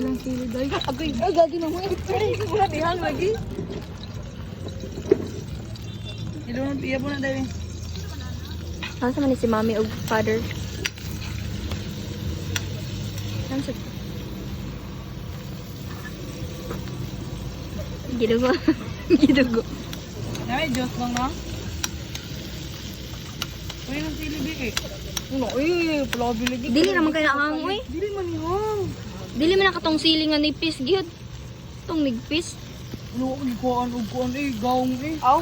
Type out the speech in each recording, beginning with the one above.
silang sili dahil. Agay, gagi na mo. Wala dihang lagi. Ilunod, iya po na dahil. Asa man ni si mommy o father? Ano Gidugo. Gidugo. Ay, Diyos lang na. Uy, nang sili di eh. Ano, eh, palabi lagi. Dili naman kaya ang uy. Dili man ihang. Dili man nakatong siling nga nipis gyud. Tong nigpis. Ano, iguan, eh, gaong eh. Aw.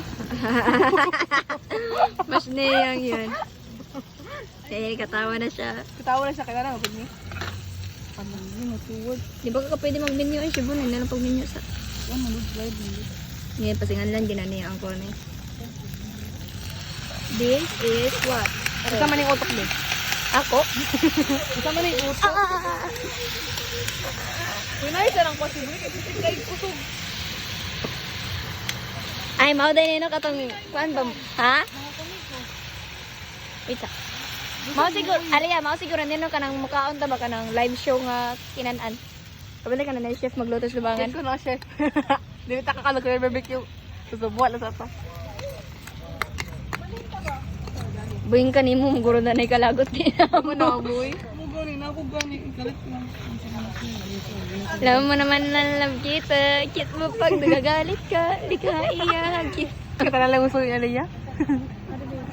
Mas niyang yun. Eh, katawa na siya. Katawa na siya, kailangan kapag niya. Ano, yun, masuwag. Di ba ka pwede mag-menu ay siya na lang pag-menu sa... Yan, malud slide. Ngayon, pasingan lang, ginani ang ko na. This is what? Ito man yung utok din. Ako? Ito man yung utok. Pinay sa lang possible kasi tingay usog. Ay, mao dahil nino katong... Kuan ba? Ha? Wait sa. Mao siguro, aliya, mao siguro nino ka ng mukaon ta ba ka ng live show nga kinanan. Kabalik ka na na chef magluto sa lubangan. Yan ko na, chef. Dili ta kakalog ko yung barbecue. Susubuan na sa ito. Buing ka ni mo, guro na kalagot din Ako na, boy. Ako gani. Galit lang. Alam mo naman na love kita. Cute mo pag nagagalit ka. Di ka iya. Cute. Kita na lang uso yung alaya.